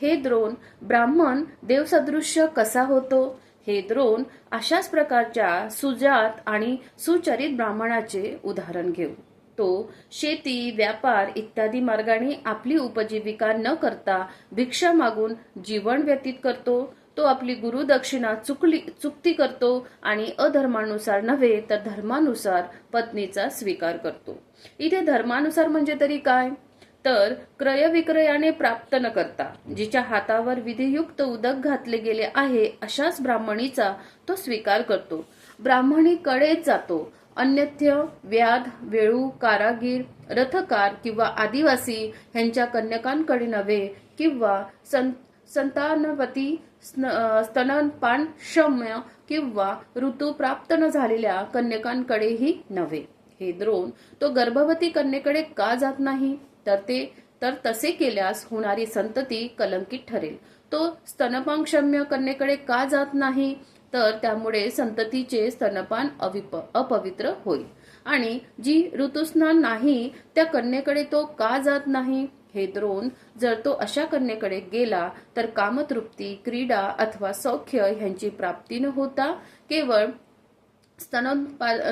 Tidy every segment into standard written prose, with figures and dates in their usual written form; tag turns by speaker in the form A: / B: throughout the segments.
A: हे द्रोण, ब्राह्मण देवसदृश्य कसा होतो? हे द्रोण, अशाच प्रकारच्या सुजात आणि सुचरित ब्राह्मणाचे उदाहरण घेऊ. तो शेती, व्यापार इत्यादी मार्गाने आपली उपजीविका न करता भिक्षा मागून जीवन व्यतीत करतो. तो आपली गुरुदक्षिणा चुकती करतो आणि अधर्मानुसार नव्हे तर धर्मानुसार पत्नीचा स्वीकार करतो. इथे धर्मानुसार म्हणजे तरी काय? तर क्रयविक्रयाने प्राप्त न करता जिच्या हातावर विधियुक्त उदक घातले गेले आहे अशाच ब्राह्मणीचा तो स्वीकार करतो. ब्राह्मणीकडेच जातो. अन्यथ्य व्याध, वेळू, कारागीर, रथकार किंवा आदिवासी ह्यांच्या कन्यकांकडे नव्हे किंवा संतानवती, स्तनपान क्षम्य किंवा ऋतू प्राप्त न झालेल्या कन्यकांकडेही नव्हे. हे द्रोण, तो गर्भवती कन्येकडे का जात नाही? तर तसे केल्यास होणारी संतती कलंकित ठरेल. तो स्तनपान क्षम्य कन्येकडे का जात नाही? तर त्यामुळे संततीचे स्तनपान अपवित्र होईल. आणि जी ऋतुस्नान नाही त्या कन्येकडे तो का जात नाही? हे द्रोण, जर तो अशा कन्येकडे गेला तर कामतृप्ती, क्रीडा अथवा सौख्य ह्यांची प्राप्ती न होता केवळ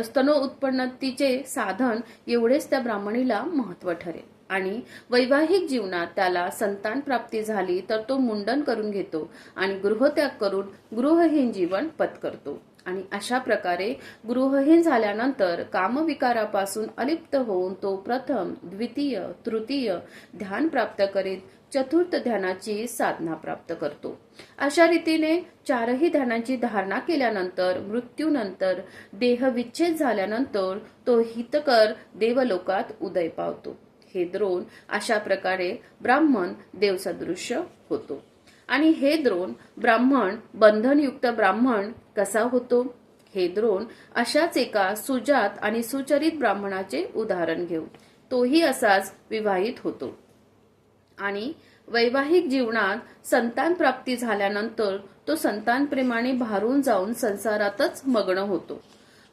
A: स्तनोत्पन्नतीचे साधन एवढेच त्या ब्राह्मणीला महत्व ठरेल. आणि वैवाहिक जीवनात त्याला संतान प्राप्ती झाली तर तो मुंडन करून घेतो आणि गृहत्याग करून गृहहीन जीवन पत्करतो. आणि अशा प्रकारे गृहहीन झाल्यानंतर कामविकारापासून अलिप्त होऊन तो प्रथम, द्वितीय, तृतीय ध्यान प्राप्त करीत चतुर्थ ध्यानाची साधना प्राप्त करतो. अशा रीतीने चारही ध्यानांची धारणा केल्यानंतर मृत्यूनंतर देहविच्छेद झाल्यानंतर तो हितकर देवलोकात उदय पावतो. हे द्रोण, अशा प्रकारे ब्राह्मण देवसदृश्य होतो. आणि हे द्रोण, ब्राह्मण बंधनयुक्त ब्राह्मण कसा होतो? हे द्रोण, अशाच एका सुजात आणि सुचरित ब्राह्मणाचे उदाहरण घेऊ. तोही असाच विवाहित होतो आणि वैवाहिक जीवनात संतान प्राप्ती झाल्यानंतर तो संतान प्रेमाने भारून जाऊन संसारातच मग्न होतो.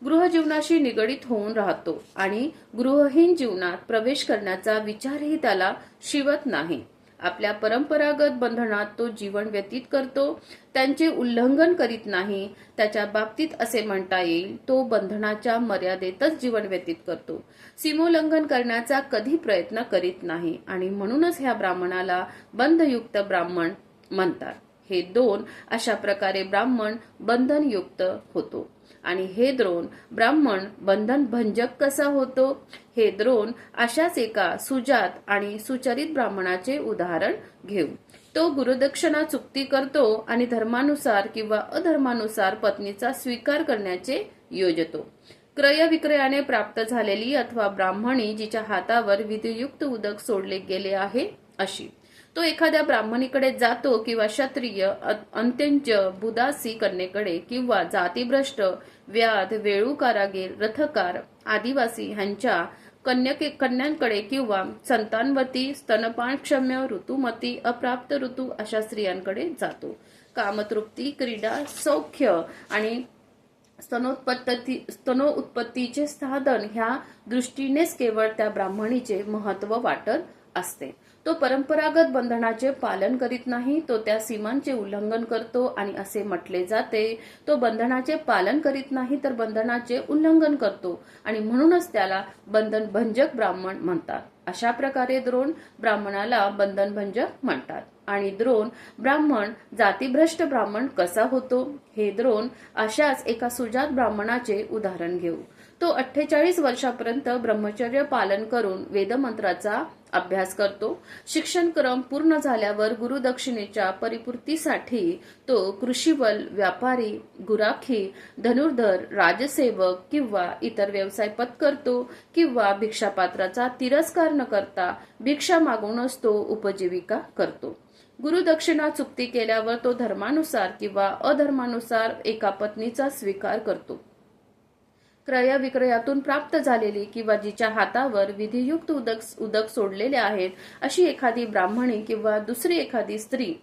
A: गृहजीवनाशी निगडीत होऊन राहतो आणि गृहहीन जीवनात प्रवेश करण्याचा विचारही त्याला शिवत नाही. आपल्या परंपरागत बंधनात तो जीवन व्यतीत करतो. त्यांचे उल्लंघन करीत नाही. त्याच्या बाबतीत असे म्हणता येईल, तो बंधनाच्या मर्यादेतच जीवन व्यतीत करतो. सीमोल्लंघन करण्याचा कधी प्रयत्न करीत नाही आणि म्हणूनच ह्या ब्राह्मणाला बंधयुक्त ब्राह्मण म्हणतात. हे दोन, अशा प्रकारे ब्राह्मण बंधनयुक्त होतो. आणि हे द्रोण, ब्राह्मण बंधन भंजक कसा होतो? हे द्रोण, अशाच एका सुजात आणि सुचरित ब्राह्मणाचे उदाहरण घेऊ. तो गुरुदक्षिणा चुकती करतो आणि धर्मानुसार किंवा अधर्मानुसार पत्नीचा स्वीकार करण्याचे योजतो. क्रयविक्रयाने प्राप्त झालेली अथवा ब्राह्मणी जिच्या हातावर विधियुक्त उदक सोडले गेले आहे अशी. तो एखाद्या ब्राह्मणीकडे जातो किंवा क्षत्रिय, अंत्यंज, बुदासी कन्येकडे किंवा जातीभ्रष्ट, व्याध, वेळू, कारागीर, रथकार, आदिवासी ह्यांच्या कन्यांकडे किंवा संतानवती, स्तनपानक्षम्य, ऋतुमती, अप्राप्त ऋतू अशा स्त्रियांकडे जातो. कामतृप्ती, क्रीडा, सौख्य आणि स्तनोत्पत्तीचे साधन ह्या दृष्टीनेच केवळ त्या ब्राह्मणीचे महत्व वाटत असते. तो परंपरागत बंधनाचे पालन करीत नाही. तो त्या सीमांचे उल्लंघन करतो आणि असे म्हटले जाते, तो बंधनाचे पालन करीत नाही तर बंधनाचे उल्लंघन करतो आणि म्हणूनच त्याला बंधनभंजक ब्राह्मण म्हणतात. अशा प्रकारे द्रोण ब्राह्मणाला बंधनभंजक म्हणतात. आणि द्रोण, ब्राह्मण जातीभ्रष्ट ब्राह्मण कसा होतो? हे द्रोण, अशाच एका सुजात ब्राह्मणाचे उदाहरण घेऊ. तो 48 वर्षापर्यंत ब्रह्मचर्य पालन करून वेदमंत्राचा अभ्यास करतो. शिक्षणक्रम पूर्ण झाल्यावर गुरुदक्षिणेच्या परिपूर्तीसाठी तो कृषीवल, व्यापारी, गुराखी, धनुर्धर, राजसेवक किंवा इतर व्यवसाय पत्करतो किंवा भिक्षापात्राचा तिरस्कार न करता भिक्षा मागूनच तो उपजीविका करतो. गुरुदक्षिणा चुकती केल्यावर तो धर्मानुसार किंवा अधर्मानुसार एका पत्नीचा स्वीकार करतो. क्रयविक्रयातून प्राप्त झालेली किंवा जिच्या हातावर विधियुक्त उदक सोडलेले आहेत अशी एखादी ब्राह्मणी किंवा दुसरी एखादी स्त्री